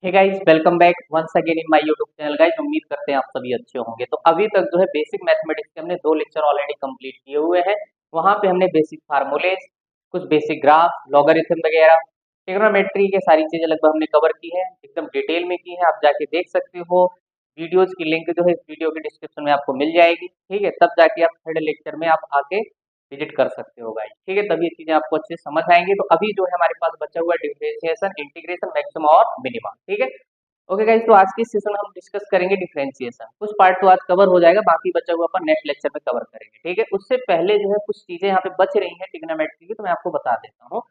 Hey guys, welcome back once again in my YouTube channel. Guys, उम्मीद करते हैं आप सभी अच्छे होंगे। तो अभी तक जो है बेसिक मैथमेटिक्स के हमने 2 लेक्चर ऑलरेडी कंप्लीट किए हुए हैं। वहाँ पे हमने बेसिक फार्मूलेज, कुछ बेसिक ग्राफ, लॉगरिथम वगैरह, ट्रिग्नोमेट्री के सारी चीजें लगभग हमने कवर की हैं, एकदम डिटेल में की है। आप जाके देख सकते हो। वीडियोज की लिंक जो है इस वीडियो के डिस्क्रिप्शन में आपको मिल जाएगी, ठीक है। तब जाके आप थर्ड लेक्चर में आप आके विजिट कर सकते हो गाइस, ठीक है। तब ये चीजें आपको अच्छे से समझ आएंगी। तो अभी जो है हमारे पास बचा हुआ है डिफरेंशिएशन, इंटीग्रेशन, मैक्सिमम और मिनिमम, ठीक है। ओके गाइस, तो आज की सेशन में हम डिस्कस करेंगे डिफरेंशिएशन। कुछ पार्ट तो आज कवर हो जाएगा, बाकी बचा हुआ अपन नेक्स्ट लेक्चर में कवर करेंगे, ठीक है। उससे पहले जो है कुछ चीजें यहाँ पे बच रही हैं ट्रिग्नोमेट्री की, तो मैं आपको बता देता हूँ।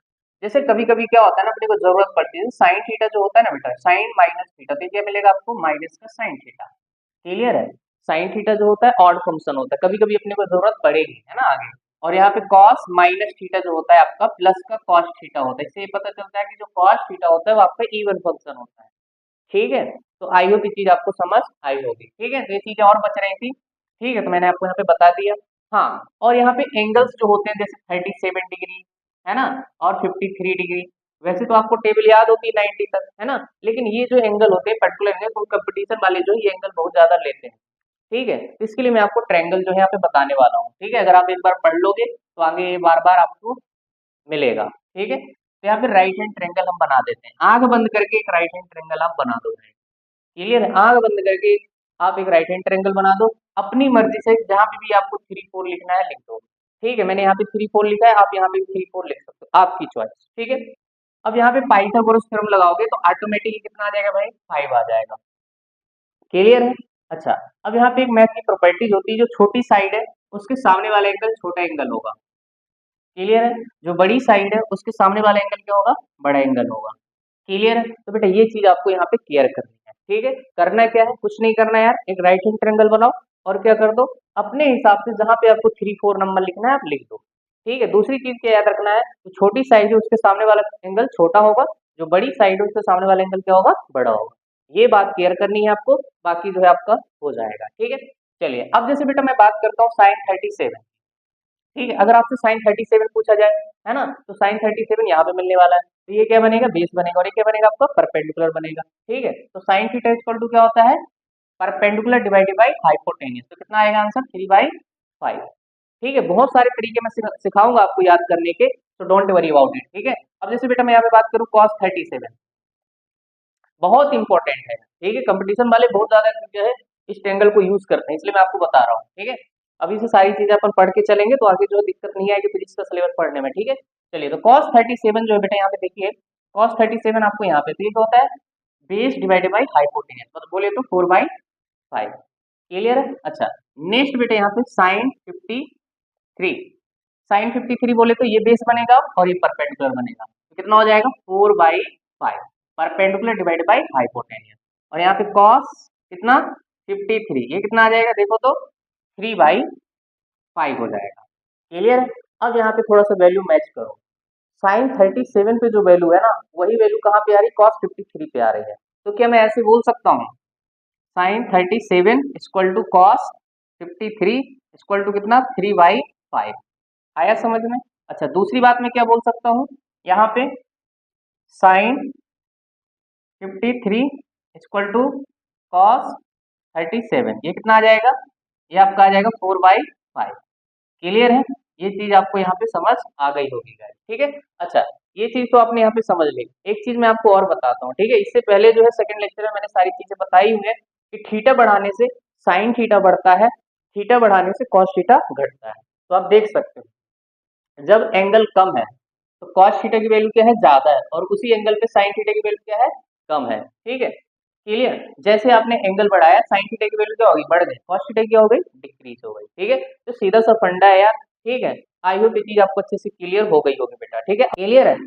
जैसे कभी कभी क्या होता है ना, अपने को जरूरत पड़ती है साइन थीटा जो होता है ना बेटा, साइन माइनस थीटा, तो क्या मिलेगा आपको? माइनस का साइन थीटा। क्लियर है? साइन थीटा जो होता है ऑड फंक्शन होता है, कभी कभी अपने को जरूरत पड़ेगी, है ना, आगे। और यहाँ पे कॉस माइनस थीटा जो होता है आपका प्लस का कॉस थीटा होता है। इससे ये पता चलता है कि जो कॉस थीटा होता है वो आपका इवन फंक्शन होता है, ठीक है। तो आई होप ये चीज आपको समझ आई होगी, ठीक है। तो ये चीजें और बच रही थी, ठीक है, तो मैंने आपको यहाँ पे बता दिया। हाँ, और यहाँ पे एंगल्स जो होते हैं जैसे 37 डिग्री, है ना, और 53 डिग्री। वैसे तो आपको टेबल याद होती है 90 तक, है ना, लेकिन ये जो एंगल होते हैं पर्टिकुलर एंगल, तो कंपटीशन वाले जो ये एंगल बहुत ज्यादा लेते हैं, ठीक है। तो इसके लिए मैं आपको ट्रायंगल जो है यहाँ पे बताने वाला हूँ, ठीक है। अगर आप एक बार पढ़ लोगे तो आगे ये बार बार आपको मिलेगा, ठीक है। तो यहाँ पे राइट हैंड ट्रायंगल हम बना देते हैं। आंख बंद करके एक राइट हैंड ट्रायंगल आप बना दो। क्लियर है? आंख बंद करके आप एक राइट हैंड ट्रायंगल बना दो अपनी मर्जी से। जहां पे भी आपको 3 4 लिखना है लिख दो, ठीक है। मैंने यहाँ पे 3 4 लिखा है, आप यहाँ पे 3 4 लिख सकते हो, आपकी चॉइस, ठीक है। अब यहाँ पे पाइथागोरस थ्योरम लगाओगे तो ऑटोमेटिकली कितना आ जाएगा भाई? 5 आ जाएगा। क्लियर है? अच्छा, अब यहाँ पे एक मैथ की प्रॉपर्टीज होती है, जो छोटी साइड है उसके सामने वाला एंगल छोटा एंगल होगा। क्लियर है? जो बड़ी साइड है उसके सामने वाला एंगल क्या होगा? बड़ा एंगल होगा। क्लियर है? तो बेटा ये चीज आपको यहाँ पे क्लियर करनी है, ठीक है। करना क्या है? कुछ नहीं करना यार, एक राइट हैंड ट्रायंगल बनाओ और क्या कर दो, अपने हिसाब से जहां पे आपको 3 4 नंबर लिखना है आप लिख दो, ठीक है। दूसरी चीज क्या याद रखना है, तो छोटी साइड है उसके सामने वाला एंगल छोटा होगा, जो बड़ी साइड है उसके सामने वाला एंगल क्या होगा? बड़ा होगा। ये बात क्लियर करनी है आपको, बाकी जो है आपका हो जाएगा, ठीक है। चलिए, अब जैसे बेटा मैं बात करता हूँ साइन 37, ठीक है। अगर आपसे साइन 37 पूछा जाए, है ना, तो साइन 37 यहाँ पे मिलने वाला है, तो ये क्या बनेगा? बेस बनेगा, और ये क्या बनेगा आपका? परपेंडिकुलर बनेगा, ठीक है। तो साइन थीटा इक्वल टू क्या होता है? Perpendicular divided by hypotenuse. तो कितना आएगा आंसर? 3/5, ठीक है। बहुत सारे तरीके मैं सिखाऊंगा आपको याद करने के, तो डोंट वरी अबाउट इट, ठीक है। अब जैसे बेटा मैं यहाँ पे बात करूँ कॉस 37, बहुत इंपॉर्टेंट है, ठीक है। कंपटीशन वाले बहुत ज्यादा जो है इस ट्रायंगल को यूज करते हैं, इसलिए मैं आपको बता रहा हूँ, ठीक है। अभी से सारी चीजें अपन पढ़ के चलेंगे तो आगे जो है दिक्कत नहीं आएगी फिजिक्स का सिलेबस पढ़ने में, ठीक है। चलिए, तो cos 37 जो है बेटा यहाँ पे देखिए, cos 37 आपको यहाँ पे, तो ये क्या होता है? बेस डिवाइडेड बाई हाइपोटेन्यूज, मतलब बोले तो 4/5। क्लियर है? अच्छा, नेक्स्ट बेटा यहाँ पे साइन 53, साइन 53 बोले तो ये बेस बनेगा और ये परपेंडिकुलर बनेगा, तो कितना हो जाएगा? 4/5, परपेंडिकुलर डिवाइडेड बाई हाइपोटेन्यूज। और यहाँ पे कॉस कितना? 53, ये कितना आ जाएगा देखो तो? 3/5 हो जाएगा। क्लियर है? अब यहाँ पे थोड़ा सा वैल्यू मैच करो। साइन 37 पे जो वैल्यू है ना, वही वैल्यू कहाँ पे आ रही? कॉस 53 पे आ रही है। तो क्या मैं ऐसे बोल सकता हूँ sine 37 equal to cos 53 equal to कितना? 3/5। आया समझ में? अच्छा, दूसरी बात मैं क्या बोल सकता हूँ यहाँ पे, साइन 53 इक्वल टू कॉस 37, ये कितना आ जाएगा? ये आपका आ जाएगा 4/5। क्लियर है? ये चीज आपको यहाँ पे समझ आ गई होगी गाइस, ठीक है। अच्छा, ये चीज तो आपने यहाँ पे समझ ली। एक चीज मैं आपको और बताता हूँ, ठीक है। इससे पहले जो है सेकंड लेक्चर में मैंने सारी चीजें बताई हुई है कि थीटा बढ़ाने से साइन थीटा बढ़ता है, थीटा बढ़ाने से कॉस थीटा घटता है। तो आप देख सकते हो जब एंगल कम है तो कॉस थीटा की वैल्यू क्या है? ज्यादा है, और उसी एंगल पे साइन थीटा की वैल्यू क्या है? कम है, ठीक है। क्लियर? जैसे आपने एंगल बढ़ाया साइन थीटा की वैल्यू क्या होगी? बढ़ गई, कॉस थीटा क्या हो गई? डिक्रीज हो गई, ठीक है। तो सीधा सा फंडा है यार, ठीक है। आई होप ये चीज आपको अच्छे से क्लियर हो गई होगी बेटा, ठीक है। क्लियर है?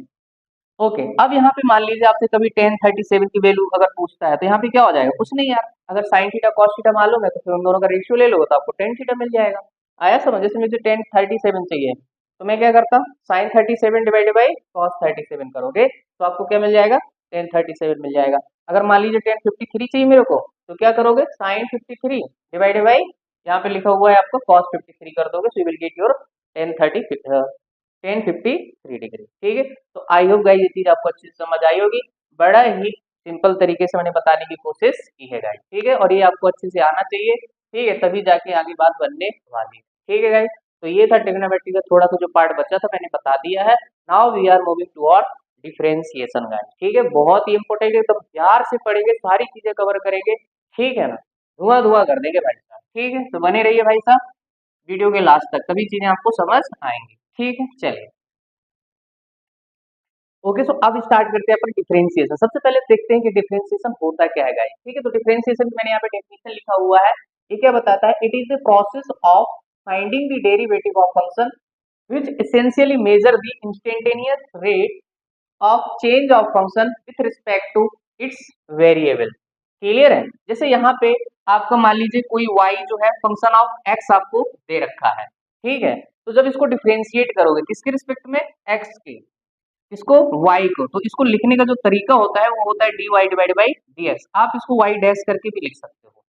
ओके, अब यहाँ पे मान लीजिए आपसे कभी tan 37 की वैल्यू अगर पूछता है, तो यहाँ पे क्या हो जाएगा? कुछ नहीं यार, अगर साइन थीटा कॉस थीटा मालूम है तो फिर उन दोनों का रेशियो ले लो तो आपको tan थीटा मिल जाएगा। आया समझ? जैसे मुझे tan 37 चाहिए, तो मैं क्या करता हूँ, साइन 37 डिवाइडेड बाई कॉस 37 करोगे तो आपको क्या मिल जाएगा? tan 37 मिल जाएगा। अगर मान लीजिए tan 53 चाहिए मेरे को, तो क्या करोगे? साइन 53 डिवाइडेड बाई, यहाँ पे लिखा हुआ है आपको cos 53 कर दोगे, so you will get your tan 53 degree, ठीक है। तो आई होप गाइस ये चीज आपको अच्छे से समझ आई होगी। बड़ा ही सिंपल तरीके से मैंने बताने की कोशिश की है गाइस, ठीक है, और ये आपको अच्छे से आना चाहिए, ठीक है, तभी जाके आगे बात बनने वाली है, ठीक है गाइस। तो ये था ट्रिग्नोमेट्री का थोड़ा सा जो पार्ट बचा था मैंने बता दिया है। Now we are moving toward differentiation guys, ठीक है, बहुत ही इंपॉर्टेंट है, एकदम प्यार से पढ़ेंगे, सारी चीजें कवर करेंगे, ठीक है ना, धुआं धुआं कर देंगे भाई साहब, ठीक है, तो बने रहिए भाई साहब वीडियो के लास्ट तक, तभी चीजें आपको समझ आएंगी, ठीक है, चलिए। ओके, सो अब स्टार्ट करते हैं अपन डिफरेंशिएशन। सबसे पहले देखते हैं कि डिफरेंशिएशन होता क्या है गाइस, ठीक है, तो डिफरेंशिएशन मैंने यहाँ पे डेफिनेशन लिखा हुआ है, ये क्या बताता है, it is the process of finding the derivative of function which essentially measure the instantaneous rate of change of function with respect to its variable। Clear है, जैसे यहाँ पे आपका मान लीजिए कोई y जो है फंक्शन ऑफ x आपको दे रखा है, ठीक है, तो जब इसको डिफरेंशिएट करोगे किसके रिस्पेक्ट में, x के, इसको y को, तो इसको लिखने का जो तरीका होता है वो होता है dy डिवाइड बाई dx, आप इसको y डैश करके भी लिख सकते हो,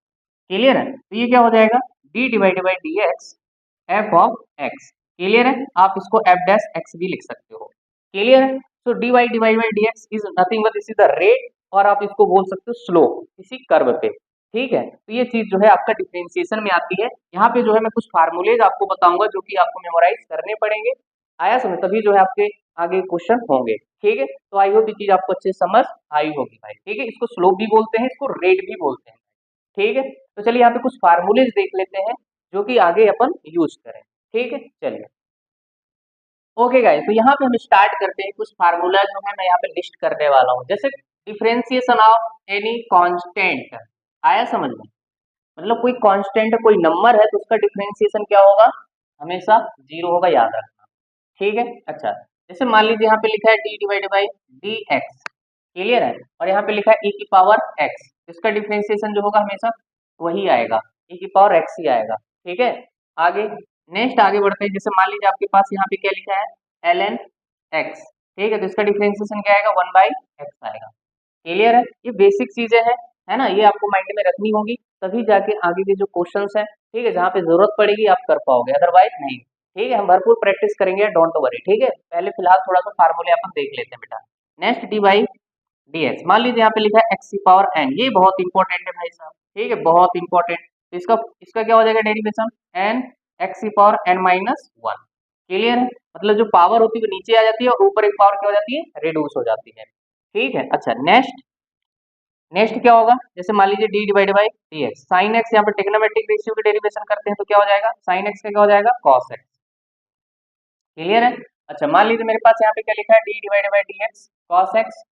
क्लियर है, तो ये क्या हो जाएगा, d divide by dx f of x, clear है, आप इसको f डैश x भी लिख सकते हो, क्लियर है। तो dy divide by dx is nothing but this is the rate, और आप इसको बोल सकते हो स्लोप किसी कर्व पे, ठीक है, तो ये चीज जो है आपका डिफरेंशिएशन में आती है। यहाँ पे जो है मैं कुछ फार्मूलेज आपको बताऊंगा जो कि आपको मेमोराइज करने पड़ेंगे, आया समझ, तभी जो है आपके आगे क्वेश्चन होंगे, ठीक है, तो आई होप ये चीज आपको अच्छे से समझ आई होगी भाई, ठीक है, इसको स्लोप भी बोलते हैं, इसको रेट भी बोलते हैं, ठीक है, तो चलिए यहाँ पे कुछ फार्मूलेज देख लेते हैं जो कि आगे अपन यूज करें, ठीक है, चलिए। ओके गाइस, तो यहाँ पे हम स्टार्ट करते हैं, कुछ फार्मूला जो है मैं यहाँ पे लिस्ट करने वाला हूँ, जैसे डिफरेंशिएशन ऑफ एनी कांस्टेंट, आया समझ में, मतलब कोई कांस्टेंट कोई नंबर है तो उसका डिफरेंशिएशन क्या होगा, हमेशा जीरो होगा, याद रखना, ठीक है। अच्छा, जैसे मान लीजिए यहाँ पे लिखा है D divide by D x, clear है, और यहाँ पे लिखा है e की पावर x, इसका डिफरेंशिएशन जो होगा हमेशा वही आएगा, e की पावर x ही आएगा, ठीक है। आगे नेक्स्ट आगे बढ़ते हैं, जैसे मान लीजिए आपके पास यहाँ पे क्या लिखा है ln x, ठीक है, तो इसका डिफरेंशिएशन क्या आएगा, 1/x आएगा, क्लियर है, ये बेसिक चीजें हैं, है ना, ये आपको माइंड में रखनी होगी, तभी जाके आगे के जो क्वेश्चंस हैं, ठीक है, जहाँ पे जरूरत पड़ेगी आप कर पाओगे, अदरवाइज नहीं, ठीक है, हम भरपूर प्रैक्टिस करेंगे, डोंट वरी, ठीक है, पहले फिलहाल थोड़ा सा फार्मूले अपन देख लेते हैं बेटा। नेक्स्ट डी बाई dx, मान लीजिए यहाँ पे लिखा है x की पावर n, ये बहुत इंपॉर्टेंट है भाई साहब, ठीक है, बहुत इंपॉर्टेंट, तो इसका इसका क्या हो जाएगा डेरिवेशन, n x की power n minus one, clear है, मतलब जो पावर होती है वो नीचे आ जाती है और ऊपर एक पावर क्या हो जाती है, रिड्यूस हो जाती है, ठीक है। अच्छा, नेक्स्ट नेक्स्ट क्या होगा, जैसे मान लीजिए d divide by dx, sine x, यहाँ पे ट्रिग्नोमेट्रिक रेशियो की डेरिवेशन करते हैं तो क्या हो जाएगा, साइन x का क्या हो जाएगा, cos x, क्लियर है। अच्छा, मान लीजिए मेरे पास यहाँ पे क्या लिखा है, d divide by dx cos x,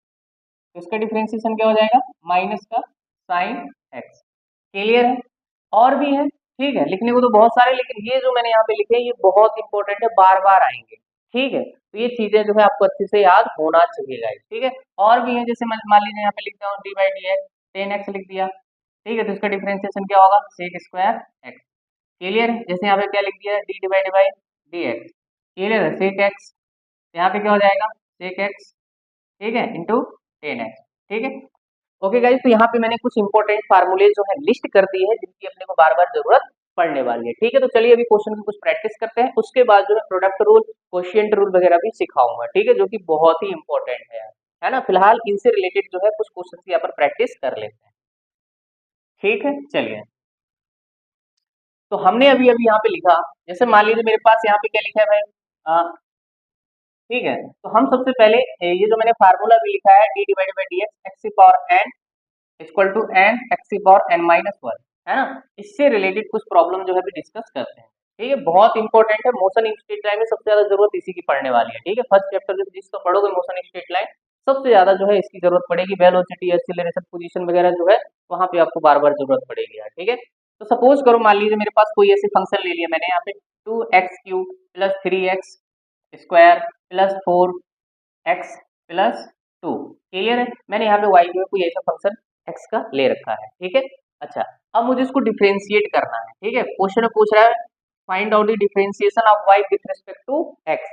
तो इसका डिफरेंशिएशन क्या हो जाएगा, माइनस का साइन एक्स, क्लियर है। और भी है, ठीक है, लिखने को तो बहुत सारे, लेकिन ये जो मैंने यहाँ पे लिखे हैं ये बहुत इंपॉर्टेंट है, बार बार आएंगे, ठीक है, तो ये चीजें जो है आपको अच्छे से याद होना चाहिए गाइस, ठीक है। और भी है, जैसे मान लीजिए यहाँ पे लिख दिया D by D x, ten x लिख दिया, ठीक है, तो इसका डिफरेंशिएशन क्या होगा, सेक स्क्वायर एक्स, क्लियर है। जैसे यहाँ पे क्या लिख दिया, D divide by D x, clear है, सेक एक्स, यहाँ पे क्या हो जाएगा, सेक एक्स, ठीक है, इंटू टेन एक्स, ठीक है। ओके गाइस, तो यहाँ पे मैंने कुछ इंपॉर्टेंट फार्मूले जो है लिस्ट कर दी है जिनकी अपने को बार बार जरूरत पड़ने वाली है, ठीक है, तो चलिए अभी क्वेश्चन की कुछ प्रैक्टिस करते हैं, उसके बाद जो है प्रोडक्ट रूल, क्वोशिएंट रूल वगैरह भी सिखाऊंगा, ठीक है, जो कि बहुत ही इंपॉर्टेंट है ना, फिलहाल इनसे रिलेटेड जो है कुछ क्वेश्चन की यहाँ पर प्रैक्टिस कर लेते हैं, ठीक है, चलिए। तो हमने अभी अभी यहाँ पे लिखा, जैसे मान लीजिए मेरे पास यहाँ पे क्या लिखा है भाई, ठीक है, तो हम सबसे पहले ये जो मैंने फार्मूला भी लिखा है D divide by D X X की power N equal to N X की पावर एन माइनस वन, है ना, इससे रिलेटेड कुछ प्रॉब्लम जो है भी डिस्कस करते हैं, ठीक है, बहुत इंपॉर्टेंट है, मोशन इन स्ट्रेट लाइन में सबसे ज्यादा जरूरत इसी की पड़ने वाली है, ठीक है, फर्स्ट चैप्टर जो जिसका पढ़ोगे मोशन इन स्ट्रेट लाइन, सबसे ज्यादा जो है इसकी जरूरत पड़ेगी, वेलोसिटी, एक्सीलरेशन, पोजीशन वगैरह जो है वहां पे आपको बार बार जरूरत पड़ेगी यार, ठीक है। तो सपोज करो मान लीजिए मेरे पास कोई ऐसे फंक्शन ले लिया मैंने यहाँ पे, two x cube plus three x square plus four x plus two, clear है, मैंने यहाँ पे वाई जो है कोई ऐसा फंक्शन एक्स का ले रखा है, ठीक है। अच्छा, अब मुझे इसको डिफरेंशिएट करना है, ठीक है, क्वेश्चन में पूछ रहा है find out the differentiation of y with respect to x,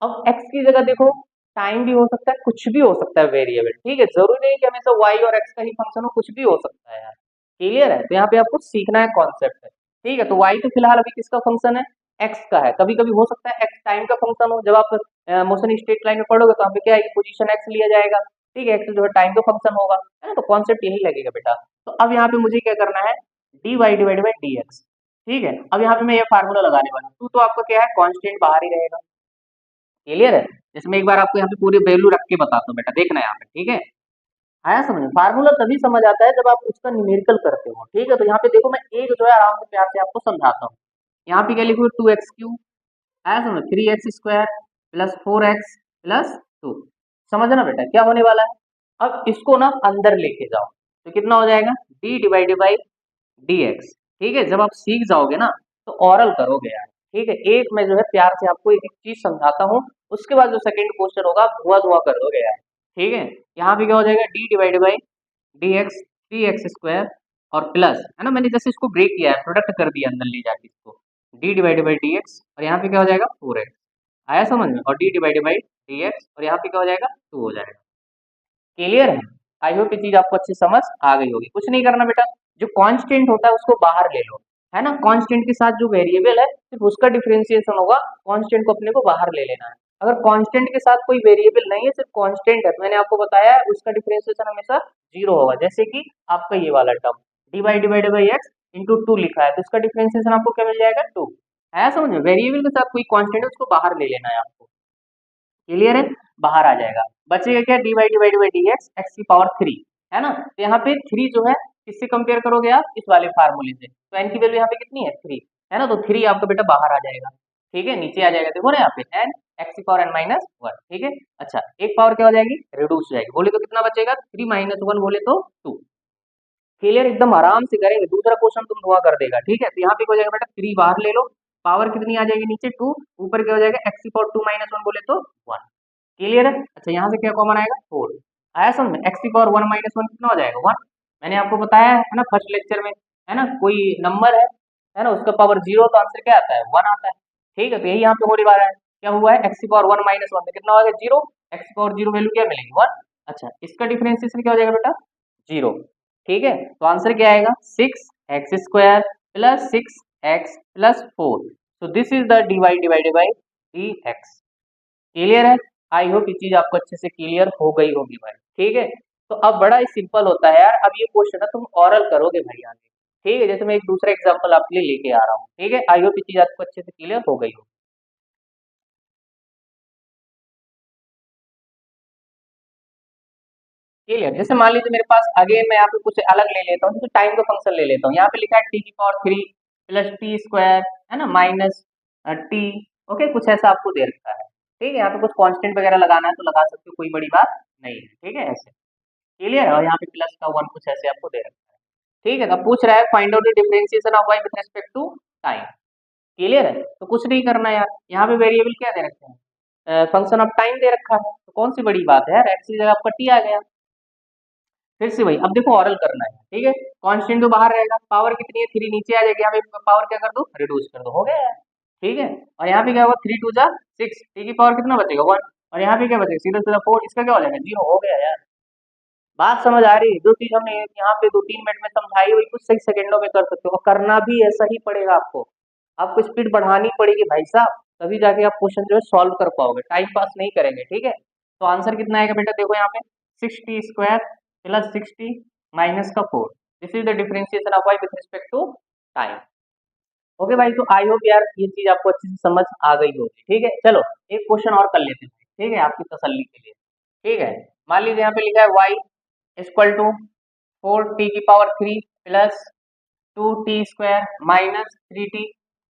अब एक्स की जगह देखो टाइम भी हो सकता है, कुछ भी हो सकता है वेरिएबल, ठीक है, जरूरी नहीं कि हमेशा वाई और एक्स का ही फंक्शन हो, कुछ भी हो सकता है यार, क्लियर है, तो यहाँ पे आपको सीखना है कॉन्सेप्ट है, ठीक है, तो वाई तो फिलहाल अभी किसका फंक्शन है, एक्स का है, कभी कभी हो सकता है एक्स टाइम का फंक्शन हो, जब आप मोशन स्ट्रेट लाइन में पढ़ोगे तो यहाँ पे क्या है, पोजीशन एक्स लिया जाएगा, ठीक है, x जो है टाइम का फंक्शन होगा, है ना, तो कॉन्सेप्ट यही लगेगा बेटा। तो अब यहाँ पे मुझे क्या करना है, dy डिवाइड बाई dx, ठीक है। अब यहाँ पे मैं ये फार्मूला लगाने वाला हूँ, तो आपका क्या है, कांस्टेंट बाहर ही रहेगा, क्लियर है। जैसे मैं एक बार आपको यहाँ पे पूरी वैल्यू रख के बताता हूँ बेटा, देखना यहाँ पे, ठीक है। आया समझ में, फार्मूला तभी समझ आता है जब आप उसका न्यूमेरिकल करते हो, ठीक है। तो यहाँ पे देखो मैं एक जो है आराम से प्यार से आपको समझाता हूँ। यहाँ पे क्या लिखूँ, 2x³ आया समझ, 3x² प्लस 4x प्लस 2, समझना बेटा क्या होने वाला है। अब इसको ना अंदर लेके जाओ, तो कितना हो जाएगा, d डिवाइडेड बाई dx, ठीक है। जब आप सीख जाओगे ना तो ऑरल करोगे यार, ठीक है। एक मैं जो है प्यार से आपको एक एक चीज समझाता हूँ, उसके बाद जो सेकंड क्वेश्चन होगा आप धुआं धुआं कर दोगे यार, ठीक है। यहाँ पे क्या हो जाएगा, d divided by dx 3x² और प्लस, है ना, मैंने जैसे इसको ब्रेक किया है, प्रोडक्ट कर दिया अंदर ले जाके इसको, d डिवाइडेड बाई dx और यहाँ पे क्या हो जाएगा 4x, आया समझ में, और d डिवाइडेड बाई dx और यहाँ पे क्या हो जाएगा 2 हो जाएगा, क्लियर है। आई होप ये चीज आपको अच्छी समझ आ गई होगी। कुछ नहीं करना बेटा, जो कांस्टेंट होता है उसको बाहर ले लो, है ना। कांस्टेंट के साथ जो वेरिएबल है सिर्फ उसका डिफरेंशिएशन होगा, कांस्टेंट को अपने को बाहर ले लेना है। अगर कांस्टेंट के साथ कोई वेरिएबल नहीं है, सिर्फ कांस्टेंट है, तो मैंने आपको बताया है उसका डिफरेंशिएशन हमेशा 0 होगा। जैसे कि आपका ये वाला term dy divided by x into 2 लिखा है, तो इसका डिफरेंशिएशन आपको क्या मिल जाएगा, 2। है समझ में, वेरिएबल के साथ कोई कांस्टेंट है उसको बाहर ले लेना है आपको, क्लियर है, बाहर आ जाएगा। बचेगा क्या, dy divided by dx x की पावर 3, है ना। तो यहाँ पे 3 जो है किससे कंपेयर करोगे आप, इस वाले फार्मूले से, तो n की वैल्यू यहाँ पे कितनी है 3, है ना। तो 3 आपका बेटा बाहर आ जाएगा, ठीक है, नीचे आ जाएगा, देखो ना यहाँ पे n x की पावर n माइनस 1, ठीक है। अच्छा, एक पावर क्या हो जाएगी, रिड्यूस हो जाएगी, बोले तो कितना बचेगा 3 माइनस 1 बोले तो 2, क्लियर, एकदम आराम से करेंगे। दूसरा क्वेश्चन तुम धुआं कर देगा, ठीक है। तो यहाँ पे हो जाएगा बेटा 3 बाहर ले लो, पावर कितनी आ जाएगी नीचे 2, ऊपर क्या हो जाएगा x की पावर 2 माइनस 1 बोले तो 1, क्लियर है। अच्छा, यहाँ से क्या कॉमन आएगा 4, आया समझ में, x की पावर 1 माइनस 1 कितना हो जाएगा 1। मैंने आपको बताया है ना फर्स्ट लेक्चर में, है ना, कोई नंबर है ना, उसका पावर 0 तो आंसर क्या आता है 1 आता है, ठीक है। तो यही यहाँ पे होने वाला है, क्या हुआ है, x की पावर 1 माइनस 1 तो कितना हो जाएगा 0, x की पावर 0 वैल्यू क्या मिलेगी 1। अच्छा, इसका डिफरेंशिएशन क्या हो जाएगा बेटा 0, ठीक है। तो आंसर क्या आएगा 6x² plus 6x plus 4, so this is the dy divided by dx, clear है। आई होप ये चीज आपको अच्छे से क्लियर हो गई होगी भाई, ठीक है। तो अब बड़ा ही सिंपल होता है यार, अब ये क्वेश्चन है तुम ऑरल करोगे भाई आगे, ठीक है। जैसे मैं एक दूसरा एग्जांपल आपके लिए लेके आ रहा हूँ, ठीक है। आई होप ये चीज आपको अच्छे से क्लियर हो गई हो, क्लियर। जैसे मान लीजिए मेरे पास अगेन मैं यहाँ पे कुछ अलग ले लेता हूँ, जैसे टाइम का फंक्शन ले लेता हूँ, यहाँ पे लिखा है टी की पावर 3 प्लस टी स्क्वायर, है ना, माइनस टी, ओके, कुछ ऐसा आपको दे रखा है, ठीक है। यहाँ पे कुछ कांस्टेंट वगैरह लगाना है तो लगा सकते हो, कोई बड़ी बात नहीं है, ठीक है, ऐसे, क्लियर है। और यहाँ पे प्लस का 1 कुछ ऐसे आपको दे रखा है, ठीक है। तो पूछ रहा है find out the differentiation of y with respect to time, clear है। तो कुछ नहीं करना यार, यहाँ पे वेरिएबल क्या दे रखे हैं, फंक्शन ऑफ टाइम दे रखा है, तो कौन सी बड़ी बात है यार, x की जगह आपका t आ गया। फिर से वही, अब देखो ऑरल करना है, ठीक है। कांस्टेंट तो बाहर रहेगा, पावर कितनी है 3 नीचे आ जाएगी, यहाँ पे पावर क्या कर दो रिड्यूस कर दो, हो गया यार, ठीक है। और यहाँ पे क्या होगा 3 2 जा 6, टी की पावर कितना बचेगा 1, और यहाँ पे क्या बचेगा सीधा सीधा 4, इसका क्या हो जाएगा 0, हो गया यार। बात समझ आ रही है, जो चीज हमने यहाँ पे 2-3 मिनट में समझाई वही कुछ सही सेकंडों में कर सकते हो, और करना भी ऐसा ही पड़ेगा आपको, आपको स्पीड बढ़ानी पड़ेगी भाई साहब, तभी जाके आप क्वेश्चन जो है सॉल्व कर पाओगे, टाइम पास नहीं करेंगे, ठीक है। तो आंसर कितना आएगा बेटा, देखो यहाँ पे 6t² प्लस 6t माइनस का 4, this is the differentiation of y with respect to time, okay भाई। तो आई होप यार ये चीज आपको अच्छे से समझ आ गई होगी, ठीक है। चलो एक क्वेश्चन और कर लेते हैं, ठीक है, आपकी तसल्ली के लिए, ठीक है। मान लीजिए यहाँ पे लिखा है y इक्वल टू 4t की power 3 plus 2t² minus 3t,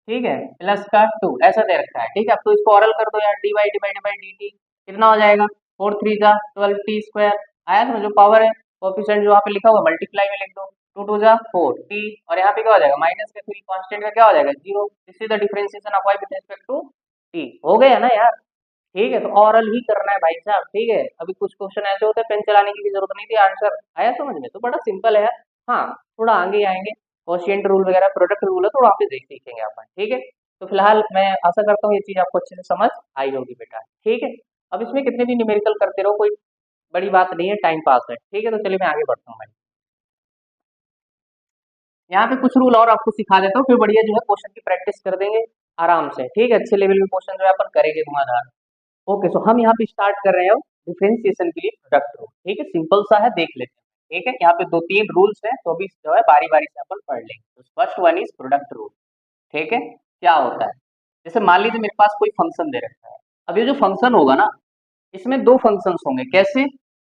ठीक है, प्लस का 2 ऐसा दे रखा है, ठीक है। अब तो इसको ऑरल कर दो यार, dy डिवाइडेड बाई dt कितना हो जाएगा 4 3 जा 12t², आया समझ, जो पावर है कोएफिशिएंट जो वहाँ पे लिखा हुआ मल्टीप्लाई में लिख दो, 2 2 जा 4 t, और यहाँ पे क्या हो जाएगा माइनस का 3, कांस्टेंट का क्या हो जाएगा 0, this is the differentiation of y with respect to t, हो गया ना यार, ठीक है। तो ऑरल ही करना है भाई साहब, ठीक है। अभी कुछ क्वेश्चन ऐसे होते हैं पेन चलाने की भी जरूरत नहीं थी, आंसर आया समझ में, तो बड़ा सिंपल है यार। हाँ, थोड़ा आगे आएंगे, कोशिएंट रूल वगैरह प्रोडक्ट रूल है, थोड़ा आप देख सीखेंगे अपन, ठीक है। तो फिलहाल मैं आशा करता हूँ ये चीज आपको अच्छे से समझ आई होगी बेटा, ठीक है। अब इसमें कितने भी न्यूमेरिकल करते रहो, कोई बड़ी बात नहीं है, टाइम पास है, ठीक है। तो चलिए मैं आगे बढ़ता हूँ भाई, यहाँ पे कुछ रूल और आपको सिखा देता हूँ, फिर बढ़िया जो है क्वेश्चन की प्रैक्टिस कर देंगे आराम से, ठीक है। अच्छे लेवल में क्वेश्चन जो है अपन करेंगे धुआंधार। ओके, सो हम यहाँ पे स्टार्ट कर रहे हैं अब डिफरेंशिएशन के लिए प्रोडक्ट रूल। ठीक है, सिंपल सा है, देख लेते हैं। ठीक है, यहाँ पे 2-3 रूल्स हैं, तो अभी जो है बारी बारी से अपन पढ़ लेंगे। तो first one is product rule. ठीक है, क्या होता है, जैसे मान लीजिए मेरे पास कोई फंक्शन दे रखा है। अब ये जो फंक्शन होगा ना, इसमें दो फंक्शंस होंगे। कैसे,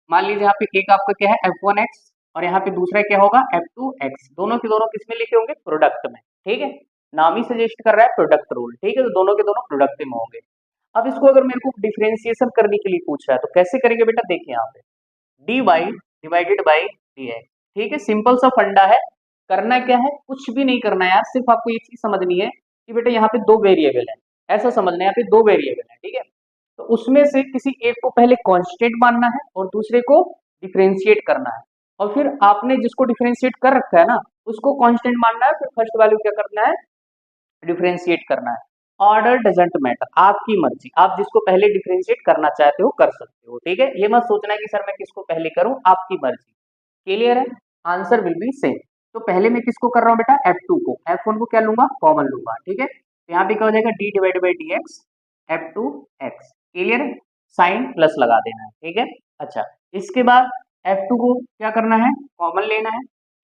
मान लीजिए यहाँ पे एक आपका क्या है f1x, और यहाँ पे दूसरा क्या होगा f2x। दोनों के दोनों किसमें लिखे होंगे, प्रोडक्ट में। ठीक है, नाम ही सजेस्ट कर रहा है प्रोडक्ट रूल। ठीक है, तो दोनों के दोनों प्रोडक्ट में होंगे। अब इसको अगर मेरे को डिफरेंशिएशन करने के लिए पूछ रहा है, तो कैसे करेंगे बेटा, देखिए यहाँ पे dy डिवाइडेड बाई dx। ठीक है, सिंपल सा फंडा है। करना क्या है, कुछ भी नहीं करना है यार, सिर्फ आपको एक चीज समझनी है कि बेटा यहाँ पे दो वेरिएबल है, ऐसा समझना है, यहाँ पे दो वेरिएबल है। ठीक है, तो उसमें से किसी एक को पहले कांस्टेंट मानना है और दूसरे को डिफरेंशिएट करना है, और फिर आपने जिसको डिफरेंशिएट कर रखा है ना, उसको कांस्टेंट मानना है, फिर फर्स्ट वैल्यू क्या करना है, डिफरेंशिएट करना है। ऑर्डर डजंट मैटर, आपकी मर्जी, आप जिसको पहले डिफरेंशिएट करना चाहते हो कर सकते हो। ठीक है, ये मत सोचना है कि सर मैं किसको पहले करूं, आपकी मर्जी। क्लियर है, आंसर विल बी सेम। तो पहले मैं किसको कर रहा हूं बेटा, f2 को, f1 को क्या लूंगा, कॉमन लूंगा। ठीक है, तो यहाँ पे क्या हो जाएगा, d divide by D x f2x। Clear है, साइन प्लस लगा देना है। ठीक है, अच्छा, इसके बाद f2 को क्या करना है, कॉमन लेना है।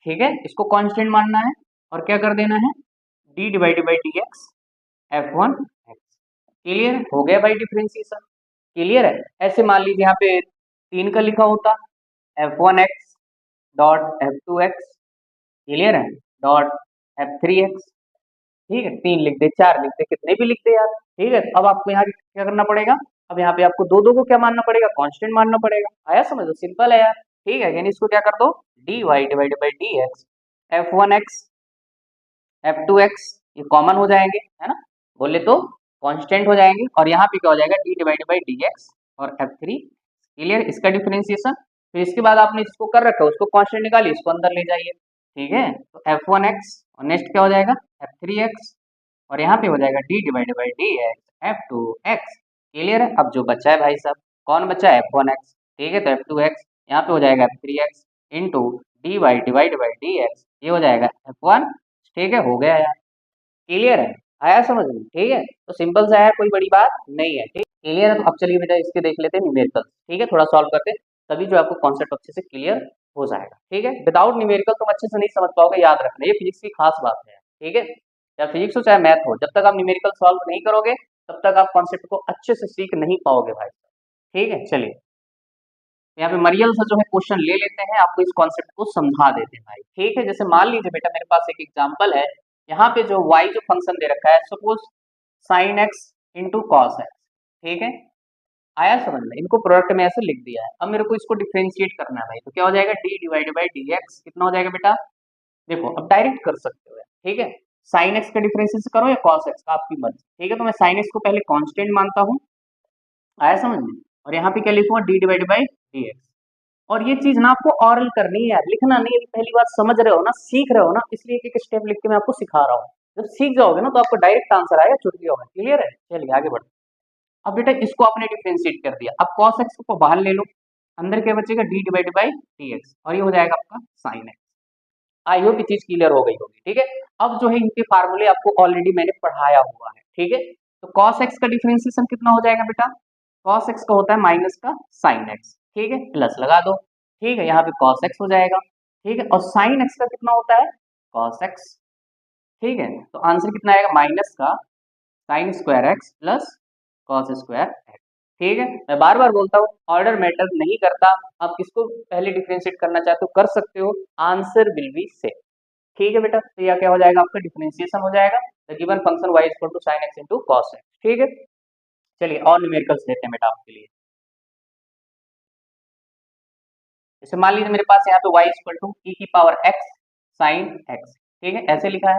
ठीक है, इसको कांस्टेंट मानना है और क्या कर देना है, d divide by D x f1x। Clear हो गया भाई डिफरेंशिएशन। क्लियर है, ऐसे मान लीजिए यहाँ पे 3 का लिखा होता, f1x डॉट f2x। क्लियर है, डॉट f3x। ठीक है, 3 लिख दे, 4 लिख दे, कितने भी लिख दे यार। ठीक है, अब आपको यहाँ क्या करना पड़ेगा, अब यहाँ पे आपको दो दो को क्या मानना पड़ेगा, कांस्टेंट मानना पड़ेगा। आया समझ, सिंपल है यार। ठीक है, यानी इसको क्या कर दो, dy divide by dx f1x f2x, ये कॉमन हो जाएंगे, है ना, बोले तो कांस्टेंट हो जाएंगे, और यहाँ पे क्या हो जाएगा, d डिवाइड बाई dx और f3। क्लियर, इसका डिफरेंशिएशन। फिर इसके बाद आपने जिसको कर रखा है उसको कांस्टेंट निकालिए, इसको अंदर ले जाइए। ठीक है, तो f1x और नेक्स्ट क्या हो जाएगा, f3x, और यहाँ पे हो जाएगा d divide by dx f2x। Clear है, अब जो बचा है भाई साहब, कौन बचा है, f1x। ठीक है, तो f2x यहाँ पे हो जाएगा f3x into dy divide by dx, ये हो जाएगा f1। ठीक है, हो गया यार। क्लियर है, आया समझ में। ठीक है, तो सिंपल सा है, कोई बड़ी बात नहीं है। ठीक, क्लियर है, तो अब चलिए बेटा इसके देख लेते हैं न्यूमेरिकल। ठीक है, थोड़ा सॉल्व करते हैं, तभी जो आपको कॉन्सेप्ट अच्छे से क्लियर हो जाएगा। ठीक है, विदाउट न्यूमेरिकल तुम अच्छे से नहीं समझ पाओगे, याद रखना, ये फिजिक्स की खास बात है। ठीक है, चाहे फिजिक्स हो चाहे मैथ हो, जब तक आप न्यूमेरिकल सॉल्व नहीं करोगे तब तक आप कॉन्सेप्ट को अच्छे से सीख नहीं पाओगे भाई। ठीक है, चलिए यहाँ पे मरियल से जो है क्वेश्चन ले लेते हैं, आपको इस कॉन्सेप्ट को समझा देते हैं भाई। ठीक है, जैसे मान लीजिए बेटा मेरे पास एक एग्जांपल है, यहाँ पे जो y जो फंक्शन दे रखा है, suppose sin x into cos x. ठीक है, आया समझ में, इनको प्रोडक्ट में ऐसे लिख दिया है। अब मेरे को इसको डिफरेंशिएट करना है भाई, तो क्या हो जाएगा, d divide by D x, कितना हो जाएगा बेटा, देखो अब डायरेक्ट कर सकते हो। ठीक है, sin x का डिफरेंशिएशन करो या cos x का, आपकी मर्जी। ठीक है, तो मैं sin x को पहले कांस्टेंट मानता हूँ, आया समझ में, और यहाँ पे क्या लिखूंगा, d divide by D x. और ये चीज ना आपको ऑरल करनी है यार, लिखना नहीं है। पहली बार समझ रहे हो ना, सीख रहे हो ना, इसलिए एक एक स्टेप लिख के मैं आपको सिखा रहा हूँ। जब सीख जाओगे ना तो आपको डायरेक्ट आंसर आएगा चुटकियों में। क्लियर है, चलिए आगे बढ़ो। अब बेटा इसको आपने डिफरेंशिएट कर दिया, अब cos x को बाहर ले लो, अंदर क्या बचेगा, d डिवाइड बाई dx, और ये हो जाएगा आपका sin x। आई होप ये चीज क्लियर हो गई होगी। ठीक है, अब जो है इनके फार्मूले आपको ऑलरेडी मैंने पढ़ाया हुआ है। ठीक है, तो cos x का डिफरेंशिएशन कितना हो जाएगा बेटा, cos x का होता है माइनस का sin x। ठीक है, प्लस लगा दो। ठीक है, यहाँ पे cos x हो जाएगा। ठीक है, और sin x का कितना होता है, cos x। ठीक है, तो आंसर कितना आएगा, माइनस का sin square x plus cos square x। ठीक है, मैं बार बार बोलता हूँ, ऑर्डर मैटर नहीं करता, आप किसको पहले डिफरेंशिएट करना चाहते हो कर सकते हो, आंसर विल बी सेम। ठीक है बेटा, तो यह क्या हो जाएगा, आपका डिफरेंशिएशन हो जाएगा, the given function y equal to sin x into cos x। ठीक है, चलिए और न्यूमेरिकल्स देते हैं बेटा आपके लिए। जैसे मान लीजिए मेरे पास यहाँ पे y इक्वल टू e की पावर x sin x। ठीक है, ऐसे लिखा है।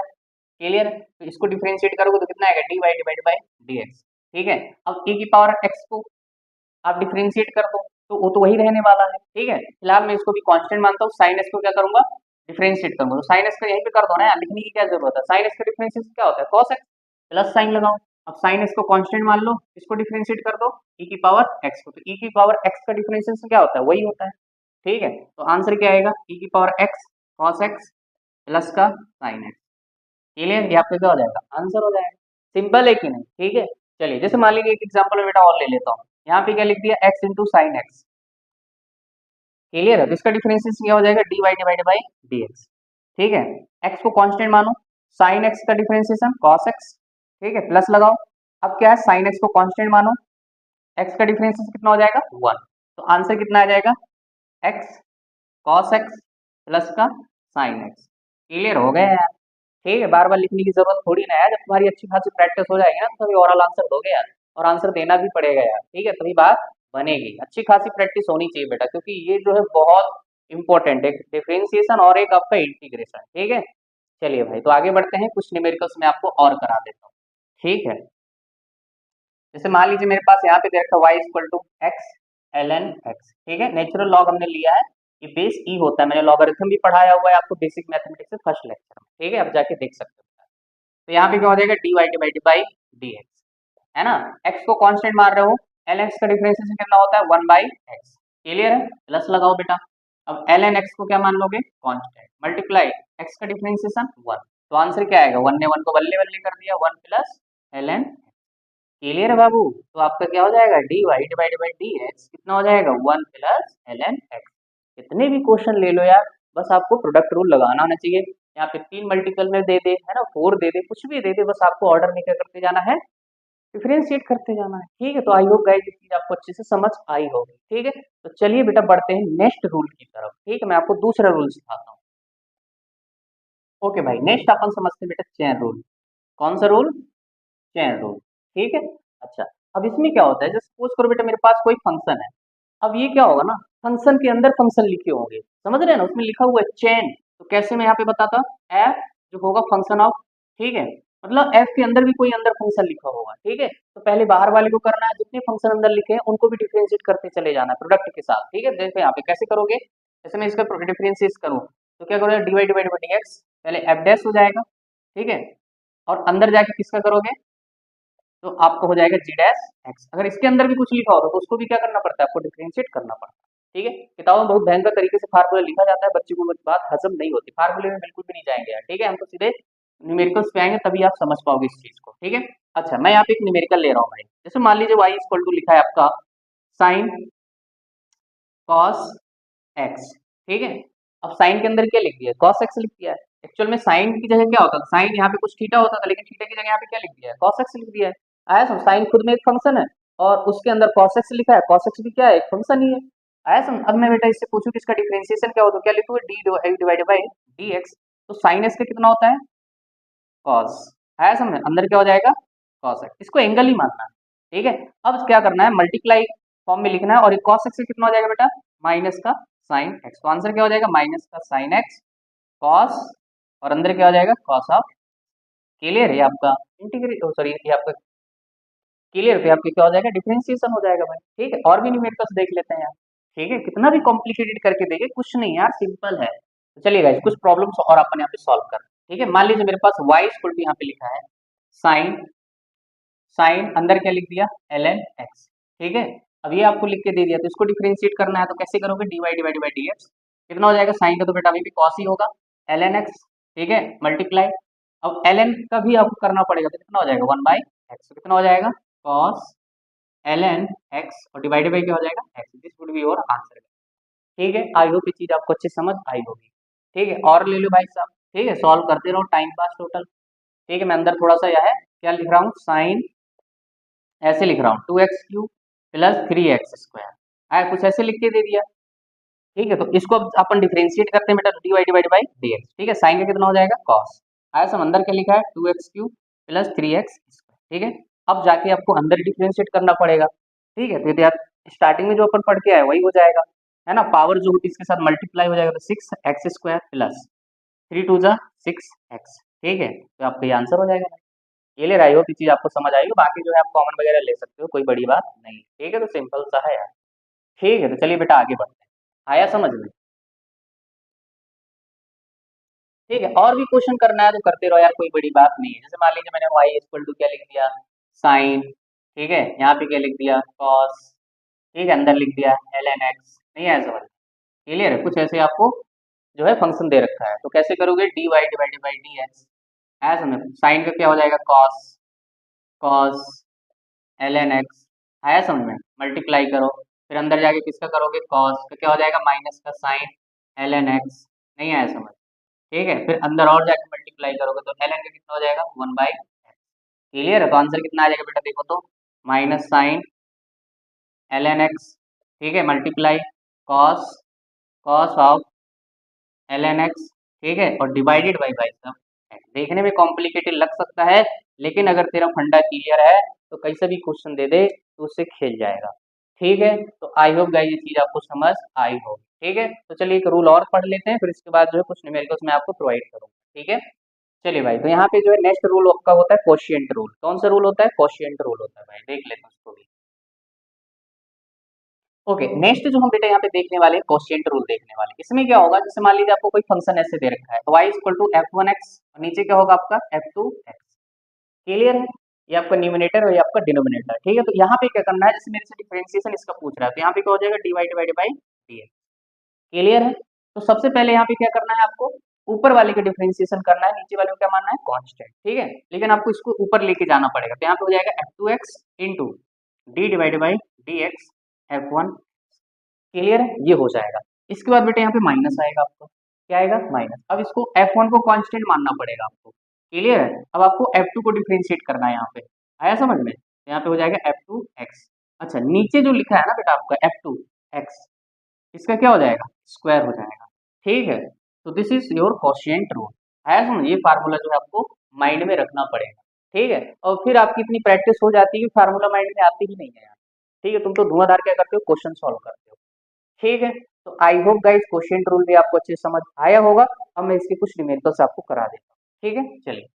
क्लियर है, तो इसको डिफरेंशिएट करोगे तो कितना आएगा, dy डिवाइड बाई dx। ठीक है, अब e की पावर x को आप डिफरेंशिएट कर दो तो वो तो वही रहने वाला है। ठीक है, फिलहाल मैं इसको भी कांस्टेंट मानता हूँ, sin x को क्या करूंगा, डिफरेंशिएट करूंगा, तो sin x का यहीं पे कर दो ना यार, लिखने की क्या जरूरत है। sin x का डिफरेंशिएशन क्या होता है, cos x, प्लस साइन लगाओ। अब sin x को कांस्टेंट मान लो, इसको डिफरेंशिएट कर दो e की पावर x को, तो e की पावर x का डिफरेंशिएशन क्या होता है, वही होता है। ठीक है, तो आंसर क्या आएगा, e की power x cos x plus का sin x। क्लियर, ये आपका क्या हो जाएगा, आंसर हो जाएगा। सिंपल है कि नहीं। ठीक है, चलिए जैसे मान लीजिए एक एग्जांपल में बेटा और ले लेता हूँ। यहाँ पे क्या लिख दिया, x into sine x. Clear है? तो इसका डिफरेंशिएशन क्या हो जाएगा, dy डिवाइडेड बाई dx। ठीक है, x को कांस्टेंट मानो, साइन x का डिफरेंशिएशन cos x। ठीक है, प्लस लगाओ। अब क्या है, साइन x को कांस्टेंट मानो, x का डिफरेंशिएशन कितना हो जाएगा 1। तो आंसर कितना आ जाएगा, x cos x प्लस का साइन x। क्लियर हो गया यार? ठीक है, बार बार लिखने की जरूरत थोड़ी ना है, जब तुम्हारी अच्छी खासी प्रैक्टिस हो जाएगी ना तो तभी ओरल आंसर दोगे यार, और आंसर देना भी पड़ेगा यार। ठीक है, तभी बात बनेगी। अच्छी खासी प्रैक्टिस होनी चाहिए बेटा, क्योंकि ये जो है बहुत इंपॉर्टेंट है, डिफरेंशिएशन और एक आपका इंटीग्रेशन। ठीक है, चलिए भाई, तो आगे बढ़ते हैं, कुछ न्यूमेरिकल्स में आपको और करा देता हूँ। ठीक है, जैसे मान लीजिए मेरे पास यहाँ पे दे रखा y equal to x ln x। ठीक है, नेचुरल लॉग हमने लिया है, ये बेस ई होता है, मैंने लॉगरिथम भी पढ़ाया हुआ है आपको बेसिक मैथमेटिक्स से फर्स्ट लेक्चर में। ठीक है, अब जाके देख सकते हो। तो यहाँ पे क्या हो जाएगा, dy डिवाइडेड बाई dx, है ना। x को कांस्टेंट मान रहे हो, ln x का डिफरेंशिएशन कितना होता है 1 बाई एक्स। क्लियर है? प्लस लगाओ बेटा। अब ln x को क्या मान लोगे, कांस्टेंट, मल्टीप्लाई x का डिफरेंशिएशन 1। तो आंसर क्या आएगा, 1 ने 1 को बल्ले बल्ले कर दिया, 1 प्लस ln। क्लियर है बाबू? तो आपका क्या हो जाएगा, dy डिवाइडेड बाई dx कितना हो जाएगा 1 प्लस ln x। कितने भी क्वेश्चन ले लो यार, बस आपको प्रोडक्ट रूल लगाना आना चाहिए। यहाँ पे 3 मल्टीपल में दे दे, है ना, 4 दे दे, कुछ भी दे दे, बस आपको ऑर्डर नहीं क्या करते जाना है, डिफरेंशिएट करते जाना है। ठीक है, तो आई होप गाइस ये चीज आपको अच्छे से समझ आई होगी। ठीक है, तो चलिए बेटा बढ़ते हैं नेक्स्ट रूल की तरफ। ठीक है, मैं आपको दूसरा रूल सिखाता हूँ। ओके भाई, नेक्स्ट अपन समझते हैं बेटा चेन रूल। कौन सा रूल, चेन रूल। ठीक है, अच्छा, अब इसमें क्या होता है, जैसे सपोज करो बेटा मेरे पास कोई फंक्शन है। अब ये क्या होगा ना, फंक्शन के अंदर फंक्शन लिखे होंगे, समझ रहे हैं ना, उसमें लिखा हुआ है चेन। तो कैसे मैं यहाँ पे बताता, एफ जो होगा फंक्शन ऑफ, ठीक है, मतलब एफ के अंदर भी कोई अंदर फंक्शन लिखा होगा। ठीक है, तो पहले बाहर वाले को करना है, जितने फंक्शन अंदर लिखे हैं उनको भी डिफरेंशिएट करते चले जाना है प्रोडक्ट के साथ। ठीक है, देखो यहाँ पे कैसे करोगे, जैसे मैं इसका डिफरेंशिएट करूँ तो क्या करोगे, d y divide by D x, पहले एफ डैश हो जाएगा। ठीक है, और अंदर जाके किसका करोगे, तो आपको हो जाएगा जी डैश एक्स। अगर इसके अंदर भी कुछ लिखा होगा तो उसको भी क्या करना पड़ता है, आपको डिफरेंशिएट करना पड़ता है। ठीक है, किताबों में बहुत भयंकर तरीके से फार्मूला लिखा जाता है, बच्चे को बात हजम नहीं होती, फार्मूले में बिल्कुल भी नहीं जाएंगे यार। ठीक है, हम तो सीधे न्यूमेरिकल्स पे आएंगे, तभी आप समझ पाओगे इस चीज को। ठीक है, अच्छा मैं यहाँ पे एक न्यूमेरिकल ले रहा हूँ भाई, जैसे मान लीजिए y इक्वल टू लिखा है आपका साइन कॉस एक्स। ठीक है, अब साइन के अंदर क्या लिख दिया, कॉस एक्स लिख दिया है। एक्चुअल में साइन की जगह क्या होता है, साइन यहाँ पे कुछ थीटा होता था, लेकिन थीटा की जगह यहाँ पे क्या लिख दिया है, कॉस एक्स लिख दिया है। आया समझ, साइन खुद में एक फंक्शन है और उसके अंदर कॉस एक्स लिखा है, कॉस एक्स भी क्या है, एक फंक्शन ही है। आया समझ। अब मैं बेटा इससे पूछूं कि इसका डिफरेंशिएशन क्या होता है, क्या लिखूंगा, D divided by D x. तो साइन एक्स का कितना होता है, कॉस। आया समझ, अंदर क्या हो जाएगा, कॉस एक्स, इसको एंगल ही मानना है। ठीक है, अब क्या करना है, मल्टीप्लाई फॉर्म में लिखना है, और कॉस एक्स कितना हो जाएगा बेटा, माइनस का साइन एक्स। तो आंसर क्या हो जाएगा, माइनस का साइन एक्स कॉस, और अंदर क्या हो जाएगा, कॉस ऑफ। क्लियर है आपका इंटीग्रेट, सॉरी ये आपका क्लियर पे आपके क्या हो जाएगा, डिफरेंशिएशन हो जाएगा भाई। ठीक है, और भी न्यूमेरिकल्स देख लेते हैं यार। ठीक है, कितना भी कॉम्प्लिकेटेड करके देखे, कुछ नहीं यार, सिंपल है। तो चलिए गाइस, कुछ प्रॉब्लम्स और अपन यहाँ पे सॉल्व कर। ठीक है, मान लीजिए मेरे पास y इक्वल टू यहाँ पे लिखा है साइन, साइन अंदर क्या लिख दिया, एल एन एक्स। ठीक है, अब ये आपको लिख के दे दिया, तो इसको डिफरेंशिएट करना है, तो कैसे करोगे, d y divide by D x. कितना हो जाएगा, साइन का तो बेटा अभी भी कॉस ही होगा, एल एन एक्स। ठीक है, मल्टीप्लाई, अब एल एन का भी आपको करना पड़ेगा, तो कितना हो जाएगा, 1 बाई एक्स। कितना हो जाएगा, कॉस एल एन एक्स, और डिवाइडेड बाई क्या हो जाएगा, x. This would be your answer. ठीक है, आई होप ये चीज आपको अच्छी समझ आई होगी। ठीक है, और ले लो भाई साहब। ठीक है, सॉल्व करते रहो, टाइम पास टोटल। ठीक है, मैं अंदर थोड़ा सा यह है क्या लिख रहा हूँ, साइन, ऐसे लिख रहा हूँ 2x³ प्लस 3x²। आया, कुछ ऐसे लिख के दे दिया। ठीक है, तो इसको अब अपन डिफरेंशिएट करते हैं बेटा, d y divide by D x. ठीक है, साइन का कितना हो जाएगा, कॉस। आया सब, अंदर क्या लिखा है, 2x³ प्लस 3x²। ठीक है, अब जाके आपको अंदर डिफरेंशिएट करना पड़ेगा। ठीक है, तो यार स्टार्टिंग में जो अपन पढ़ के आए वही हो जाएगा, है ना, पावर जो होती है इसके साथ मल्टीप्लाई हो जाएगा, तो 6x² प्लस 3 2 6x। ठीक है, तो आपका ये आंसर हो जाएगा। ये ले रहा हो, चीज आपको समझ आएगी, बाकी जो है आप कॉमन वगैरह ले सकते हो, कोई बड़ी बात नहीं। ठीक है, तो सिंपल सा है यार। ठीक है, तो चलिए बेटा आगे बढ़ते हैं, आया समझ में। ठीक है, और भी क्वेश्चन करना है तो करते रहो यार, कोई बड़ी बात नहीं है। जैसे मान लीजिए मैंने y इक्वल टू क्या लिख दिया, साइन। ठीक है, यहाँ पे क्या लिख दिया, कॉस। ठीक है, अंदर लिख दिया एल एन एक्स। नहीं आया समझ, क्लियर है, कुछ ऐसे आपको जो है फंक्शन दे रखा है, तो कैसे करोगे, d y divided by D x. आया समझ, साइन का क्या हो जाएगा, cos, cos l n x. आया समझ में, मल्टीप्लाई करो, फिर अंदर जाके किसका करोगे, कॉस तो क्या हो जाएगा, माइनस का साइन एल एन एक्स, नहीं आया समझ, ठीक है, फिर अंदर और जाके मल्टीप्लाई करोगे तो एल एन का कितना हो जाएगा, 1/x। क्लियर है, तो आंसर कितना आ जाएगा बेटा, देखो तो minus sine l n x, ठीक है, multiply cos cos of l n x, ठीक है, और डिवाइडेड बाई सब x। देखने में कॉम्प्लिकेटेड लग सकता है, लेकिन अगर तेरा फंडा क्लियर है तो कहीं से भी क्वेश्चन दे दे तो उससे खेल जाएगा, ठीक है। तो आई होप गाइस ये चीज आपको समझ आई होगी, ठीक है। तो चलिए एक रूल और पढ़ लेते हैं, फिर इसके बाद जो है कुछ न्यूमेरिकल्स मैं आपको प्रोवाइड करूंगा, ठीक है। चलिए भाई, तो यहाँ पे जो है नेक्स्ट रूल आपका होता है कोशिएंट रूल। कौन सा रूल होता है, कोशिएंट रूल होता है भाई, देख लेते हैं उसको भी। ओके, नेक्स्ट जो हम बेटा यहाँ पे देखने वाले हैं कोशिएंट रूल देखने वाले। इसमें क्या होगा, जैसे मान लीजिए आपको कोई फंक्शन ऐसे दे रखा है, y इक्वल टू f1x, और नीचे क्या होगा आपका f2x। क्लियर है, ये आपका न्यूमिनेटर और ये आपका डिनोमिनेटर, ठीक है। तो यहाँ पे क्या करना है, जैसे मेरे से डिफरेंशिएशन इसका पूछ रहा है, तो यहाँ पे क्या हो जाएगा, dy divided by dx। Clear है, तो सबसे पहले यहाँ पे क्या करना है आपको, ऊपर वाले का डिफरेंशिएशन करना है, नीचे वाले को क्या मानना है, कांस्टेंट, ठीक है। लेकिन आपको इसको ऊपर लेके जाना पड़ेगा, तो यहाँ पे हो जाएगा f2x into D divided by D x f1। Clear है, ये हो जाएगा। इसके बाद बेटा यहाँ पे माइनस आएगा, आपको क्या आएगा, माइनस। अब इसको f1 को कांस्टेंट मानना पड़ेगा आपको। क्लियर है, अब आपको f2 को डिफरेंशिएट करना है, यहाँ पे आया समझ में, तो यहाँ पे हो जाएगा f2x। अच्छा, नीचे जो लिखा है ना बेटा आपका f2x, इसका क्या हो जाएगा, स्क्वायर हो जाएगा, ठीक है। तो this is your quotient rule. आया समझ, ये फार्मूला जो है आपको माइंड में रखना पड़ेगा, ठीक है। और फिर आपकी इतनी प्रैक्टिस हो जाती है कि फार्मूला माइंड में आती ही नहीं है यार, ठीक है। तुम तो धुआंधार क्या करते हो, क्वेश्चन सॉल्व करते हो, ठीक है। तो I hope guys question rule भी आपको अच्छे से समझ आया होगा। अब मैं इसके कुछ न्यूमेरिकल्स आपको करा देता हूँ, ठीक है। चलिए,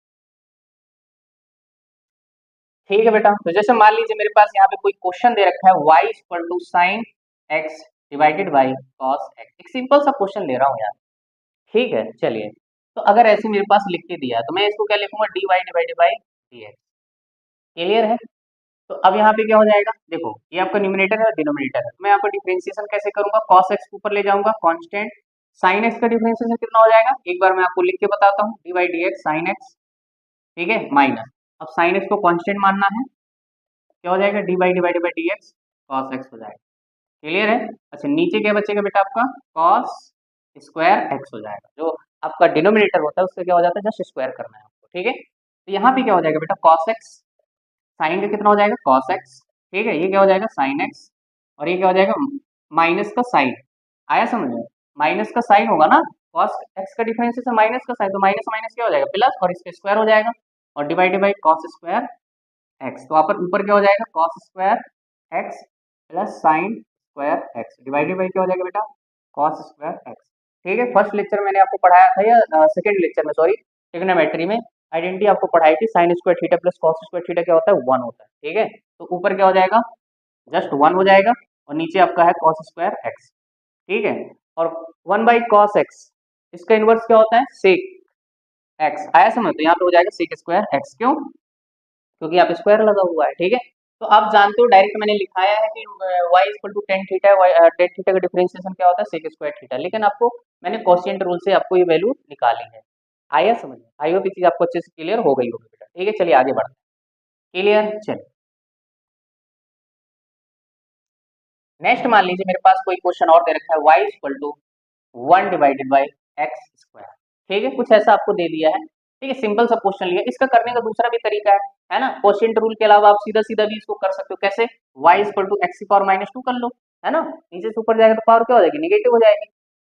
ठीक है बेटा, तो जैसे मान लीजिए मेरे पास यहाँ पे कोई क्वेश्चन दे रखा है, y equal to sine x divided by cos x. एक सिंपल सा क्वेश्चन ले रहा हूँ यार, ठीक है। चलिए, तो अगर ऐसे मेरे पास लिख के दिया है तो मैं इसको क्या लिखूंगा, d y divided by D x. Clear है, तो अब यहाँ पे क्या हो जाएगा, देखो ये आपका न्यूमिनेटर है, डिनोमिनेटर है, तो मैं यहाँ पर डिफरेंशिएशन कैसे करूंगा, कॉस एक्स ऊपर ले जाऊंगा कांस्टेंट, साइन एक्स का डिफरेंशिएशन कितना हो जाएगा, एक बार मैं आपको लिख के बताता हूँ, D by D x sine x, ठीक है, माइनस, अब साइन एक्स को कांस्टेंट मानना है, क्या हो जाएगा, D by divided by D x cos x हो जाएगा। क्लियर है, अच्छा नीचे क्या बचेगा बेटा आपका, कॉस स्क्वायर एक्स हो जाएगा। जो आपका डिनोमिनेटर होता है उसका क्या हो जाता है, जस्ट स्क्वायर करना है आपको, ठीक है। तो यहाँ पे क्या हो जाएगा बेटा, कॉस एक्स, साइन का कितना हो जाएगा, कॉस एक्स, ठीक है, ये क्या हो जाएगा, साइन एक्स, और ये क्या हो जाएगा, माइनस का साइन। आया समझ में, माइनस का साइन होगा ना, कॉस एक्स का डिफरेंशिएशन माइनस का साइन, तो माइनस माइनस क्या हो जाएगा, प्लस, और इसका स्क्वायर हो जाएगा, और divided by cos square x. तो आप ऊपर क्या हो जाएगा, cos square x plus sine square x divided by क्या हो जाएगा बेटा, कॉस स्क्वायर एक्स। ठीक है, फर्स्ट लेक्चर मैंने आपको पढ़ाया था, या सेकंड लेक्चर में सॉरी, ट्रिग्नोमेट्री में आइडेंटिटी आपको पढ़ाई थी, sine square theta plus cos square theta क्या होता है, 1 होता है, ठीक है। तो ऊपर क्या हो जाएगा, जस्ट 1 हो जाएगा, और नीचे आपका है कॉस स्क्वायर एक्स, ठीक है। और 1 बाई कॉस एक्स, इसका इनवर्स क्या होता है, सेक एक्स। आया समझ, तो यहाँ पे हो जाएगा सेक स्क्वायर एक्स, क्यों, क्योंकि यहाँ पे स्क्वायर लगा हुआ है, ठीक है। तो आप जानते हो डायरेक्ट मैंने लिखाया है कि y equal to tan theta, tan theta का डिफरेंशिएशन क्या होता है, सेक स्क्वायर थीटा, लेकिन आपको मैंने कोशिएंट रूल से आपको ये वैल्यू निकाली है। आया समझ में, आई होप ये चीज आपको अच्छे से क्लियर हो गई होगी बेटा, ठीक है। चलिए आगे बढ़ते हैं, क्लियर। चलिए नेक्स्ट मान लीजिए मेरे पास कोई क्वेश्चन और दे रखा है, y equal to 1 divided by x square, ठीक है, कुछ ऐसा आपको दे दिया है, ठीक है, सिंपल सा क्वेश्चन लिया। इसका करने का दूसरा भी तरीका है ना, क्वोशिएंट रूल के अलावा आप सीधा सीधा भी इसको कर सकते हो, कैसे, y इक्वल टू एक्स की पावर माइनस 2 कर लो, है ना, नीचे से ऊपर जाएगा तो पावर क्या हो जाएगी, निगेटिव हो जाएगी,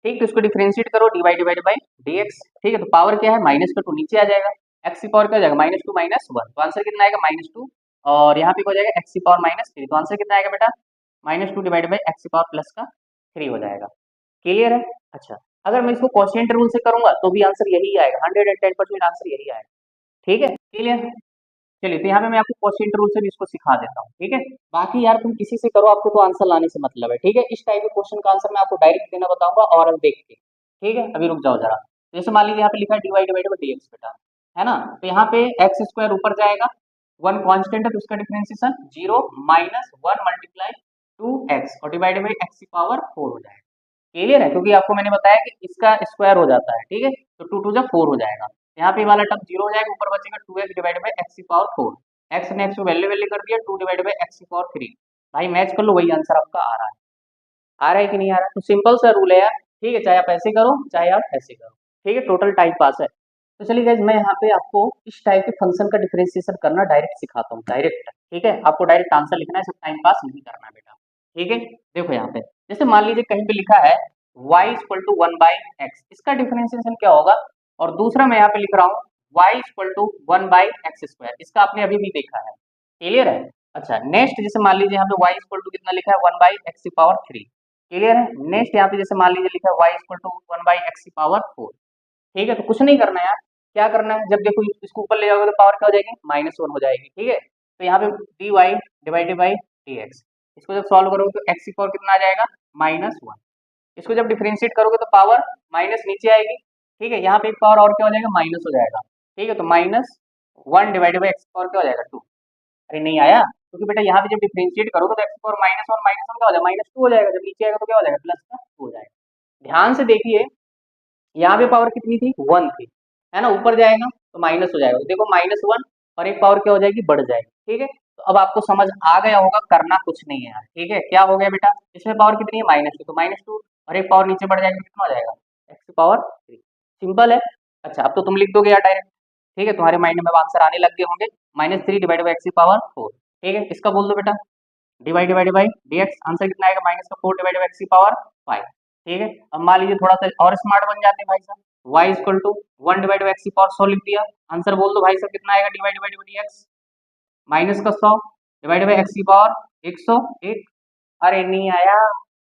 ठीक। तो इसको डिफरेंशिएट करो, d y divide by D x, ठीक है, तो पावर क्या है, माइनस का 2 नीचे आ जाएगा, एक्स की पावर क्या हो जाएगा, माइनस 2 माइनस 1, तो आंसर कितना आएगा, -2, और यहाँ पे क्या हो जाएगा, एक्स की पावर -3, तो आंसर कितना आएगा बेटा, -2 डिवाइड बाई एक्स की पावर प्लस का 3 हो जाएगा। क्लियर है, अच्छा, अगर मैं इसको क्वोशिएंट रूल से करूंगा तो भी आंसर यही आएगा, 110% आंसर यही आएगा, ठीक है, क्लियर। चलिए, तो यहाँ पे मैं आपको क्वोशिएंट रूल से भी इसको सिखा देता हूँ, ठीक है। बाकी यार तुम किसी से करो, आपको तो आंसर लाने से मतलब है, ठीक है। इस टाइप के क्वेश्चन का आंसर मैं आपको डायरेक्ट देना बताऊंगा और देख के, ठीक है। अभी रुक जाओ जरा, जैसे मान लीजिए यहाँ पे लिखा है d y divided by D x बेटा, है ना, तो यहाँ पे एक्स स्क्वायर ऊपर जाएगा, 1 कांस्टेंट है तो उसका डिफरेंशिएशन 0 माइनस 1 मल्टीप्लाई 2x और डिवाइडेड बाई एक्स की पावर 4 हो जाएगा। क्लियर है, क्योंकि आपको मैंने बताया कि इसका स्क्वायर हो जाता है, ठीक है, तो 2 2 जा 4 हो जाएगा, यहाँ पे वाला टर्म 0 हो जाएगा, ऊपर बचेगा 2x डिवाइडेड बाई एक्स की पावर 4, एक्स ने एक्स को वैल्यू वैल्यू कर दिया, 2 डिवाइडेड बाई एक्स की पावर 3, भाई मैच कर लो, वही आंसर आपका आ रहा है कि नहीं आ रहा है? तो सिंपल सा रूल है यार, ठीक है, चाहे आप ऐसे करो चाहे आप ऐसे करो, ठीक है, टोटल टाइम पास है। तो चलिए गाइज, मैं यहाँ पे आपको इस टाइप के फंक्शन का डिफरेंशिएशन करना डायरेक्ट सिखाता हूँ, डायरेक्ट, ठीक है, आपको डायरेक्ट आंसर लिखना है, सब टाइम पास नहीं करना है बेटा, ठीक है। देखो यहाँ पे जैसे मान लीजिए कहीं पे लिखा है y इक्वल टू 1/x, इसका डिफरेंशिएशन क्या होगा, और दूसरा मैं यहाँ पे लिख रहा हूँ y इक्वल टू 1/x², इसका आपने अभी भी देखा है, क्लियर है। अच्छा नेक्स्ट जैसे मान लीजिए यहाँ पे y इक्वल टू कितना लिखा है 1/x⁴, क्लियर है। नेक्स्ट यहाँ पे जैसे मान लीजिए लिखा है y इक्वल टू 1/x⁴, ठीक है। तो कुछ नहीं करना है यार, क्या करना है, जब देखो इसको ऊपर ले जाओगे तो पावर क्या हो जाएगी, -1 हो जाएगी, ठीक है। तो यहाँ पे dy डिवाइडेड बाई dx, इसको जब सॉल्व करोगे तो x⁴ कितना आ जाएगा, -1। इसको जब डिफरेंशिएट करोगे तो पावर माइनस नीचे आएगी, ठीक है। यहाँ पे एक पावर और क्या हो जाएगा, माइनस हो जाएगा, ठीक है। तो -1 डिवाइडेड बाई x⁴ क्या हो जाएगा, 2। अरे नहीं आया, क्योंकि बेटा यहाँ पे जब डिफरेंशिएट करोगे तो x⁴ -1 क्या हो जाएगा, -2 हो जाएगा, जब नीचे आएगा तो क्या हो जाएगा, +2 हो जाएगा। ध्यान से देखिए, यहाँ पे पावर कितनी थी, 1 थी, है ना, ऊपर जाएगा तो माइनस हो जाएगा, तो देखो -1 और एक पावर क्या हो जाएगी, बढ़ जाएगी, ठीक है। तो अब आपको समझ आ गया होगा, करना कुछ नहीं है यार, ठीक है। क्या हो गया बेटा, इसमें पावर कितनी है, -2, तो -2 और एक पावर नीचे बढ़ जाएगी, कितना हो जाएगा, x⁴, सिंपल है। अच्छा अब तो तुम लिख दोगे यार डायरेक्ट, ठीक है, तुम्हारे माइंड में आंसर आने लग गए होंगे, -3 डिवाइड बाई x⁴, ठीक है, इसका बोल दो बेटा, डिवाइड बाई dx, आंसर कितना आएगा, -4 डिवाइड बाई x⁴, ठीक है। अब मान लीजिए थोड़ा सा और स्मार्ट बन जाते हैं भाई साहब, y equal to 1 divide by x⁴ लिख दिया, आंसर बोल दो भाई साहब कितना आएगा, divide by dx, -100 divide by x⁴ 101। अरे नहीं आया,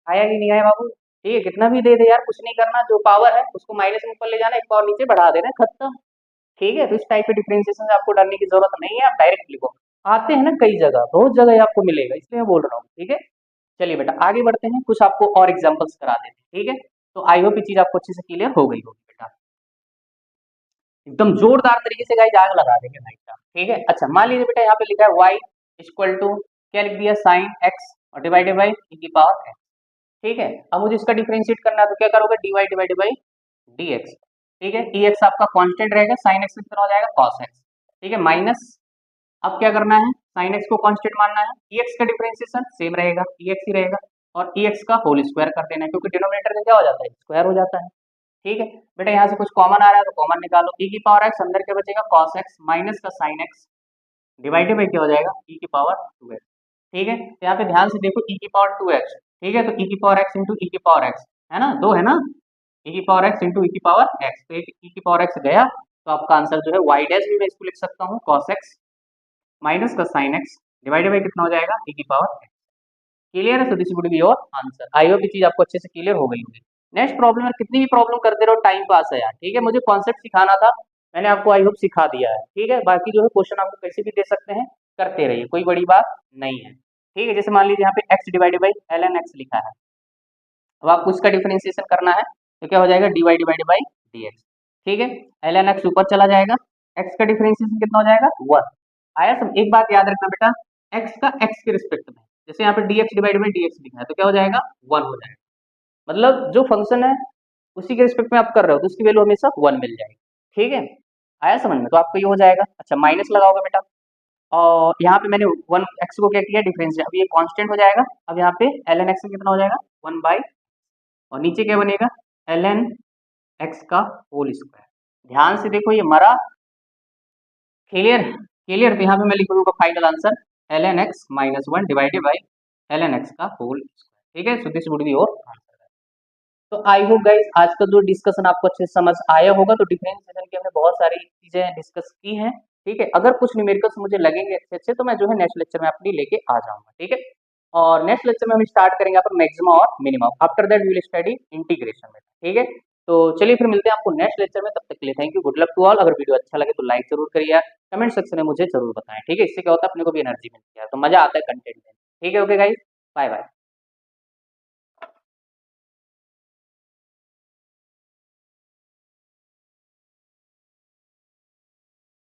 आया कि नहीं आया बाबू, ठीक है, कितना भी दे दे यार, कुछ नहीं करना, जो पावर है उसको माइनस में ऊपर ले जाना, एक पावर नीचे बढ़ा देना, खत्म, ठीक है। तो इस टाइप के डिफरेंशिएशन से आपको डरने की जरूरत नहीं है, आप डायरेक्ट लिखो, आते हैं ना कई जगह, बहुत जगह आपको मिलेगा, इसलिए मैं बोल रहा हूँ, ठीक है। चलिए बेटा आगे बढ़ते हैं, कुछ आपको और एग्जांपल्स करा देते हैं, ठीक है। तो आई होप ये चीज आपको अच्छे से क्लियर हो गई होगी बेटा, एकदम जोरदार तरीके से गाइस आग लगा देंगे भाई साहब, ठीक है। अच्छा मान लीजिए बेटा यहाँ पे लिखा है y इक्वल टू क्या लिख दिया, sin x और डिवाइडेड बाई e⁻x, ठीक है। अब मुझे इसका डिफरेंशिएट करना है, तो क्या करोगे, dy डिवाइडेड बाई dx, ठीक है। x आपका कांस्टेंट रहेगा, sin x कितना हो जाएगा, cos x, ठीक है, माइनस, अब क्या करना है, sin x को कांस्टेंट मानना है, ex का डिफरेंशिएशन सेम रहेगा, ex ही रहेगा, और ex का होल स्क्वायर कर देना है, क्योंकि डिनोमिनेटर में क्या हो जाता है, स्क्वायर हो जाता है, ठीक है। बेटा यहाँ से कुछ कॉमन आ रहा है तो कॉमन निकालो, e⁻x अंदर क्या बचेगा, cos x माइनस का sin x डिवाइडेड बाई क्या हो जाएगा, e⁻2x, ठीक है। तो यहाँ पे ध्यान से देखो e⁻2x, ठीक है, तो e⁻x इंटू e⁻x है ना, दो है ना, e⁻x इंटू e⁻x, तो e⁻x गया, तो आपका आंसर जो है y डैश भी मैं इसको लिख सकता हूँ, cos x माइनस का sin x डिवाइडेड बाई कितना हो जाएगा, e⁻x, क्लियर है। So this would be your answer. I hope ये चीज आपको अच्छे से क्लियर हो गई होगी। नेक्स्ट प्रॉब्लम है, कितनी भी प्रॉब्लम करते रहो, टाइम पास है यार, ठीक है, मुझे कॉन्सेप्ट सिखाना था, मैंने आपको आई होप सिखा दिया है, ठीक है। बाकी जो है क्वेश्चन आपको कैसे भी दे सकते हैं, करते रहिए, कोई बड़ी बात नहीं है, ठीक है। जैसे मान लीजिए यहाँ पे x divided by ln x लिखा है, अब आपको इसका डिफरेंशिएशन करना है, तो क्या हो जाएगा, dy डिवाइडेड बाई dx, ठीक है। ln x ऊपर चला जाएगा, x का डिफरेंशिएशन कितना हो जाएगा, 1 आया। सब एक बात याद रखना बेटा, x का x के रिस्पेक्ट में, जैसे यहाँ पे dx डिवाइडेड बाई dx लिखा है, तो क्या हो जाएगा, 1 हो जाएगा, मतलब जो फंक्शन है उसी के रिस्पेक्ट में आप कर रहे हो तो उसकी वैल्यू हमेशा 1 मिल जाएगी, ठीक है। आया समझ में, तो आपको ये हो जाएगा। अच्छा माइनस लगाओगे बेटा, और यहाँ पे मैंने 1 x को क्या किया, डिफरेंस, अब ये कांस्टेंट हो जाएगा, अब यहाँ पे ln x में कितना हो जाएगा, 1 बाई, और नीचे क्या बनेगा, ln x का होल स्क्वायर। ध्यान से देखो ये मरा, क्लियर क्लियर, तो यहाँ पे मैं लिख दूंगा final answer ln x minus 1 divided by ln x का होल स्क्वायर, ठीक है। So this would be your answer. तो आई होप गाइस आज का जो डिस्कशन आपको अच्छे से समझ आया होगा, तो डिफरेंशिएशन की हमने बहुत सारी चीजें डिस्कस की हैं, ठीक है। अगर कुछ न्यूमेरिकल्स मुझे लगेंगे अच्छे अच्छे, तो मैं जो है नेक्स्ट लेक्चर में अपनी लेके आ जाऊंगा, ठीक है। और नेक्स्ट लेक्चर में हम स्टार्ट करेंगे यहाँ पर मैक्सिमम और minimum, after that we will study integration में, ठीक है। तो चलिए फिर मिलते हैं आपको नेक्स्ट लेक्चर में, तब तक के लिए thank you, good luck to all. अगर वीडियो अच्छा लगे तो लाइक जरूर करिए, कमेंट सेक्शन में मुझे जरूर बताएं, ठीक है, इससे क्या होता है, अपने को भी एनर्जी मिलती है, तो मजा आता है कंटेंट में, ठीक है। Okay guys, bye bye.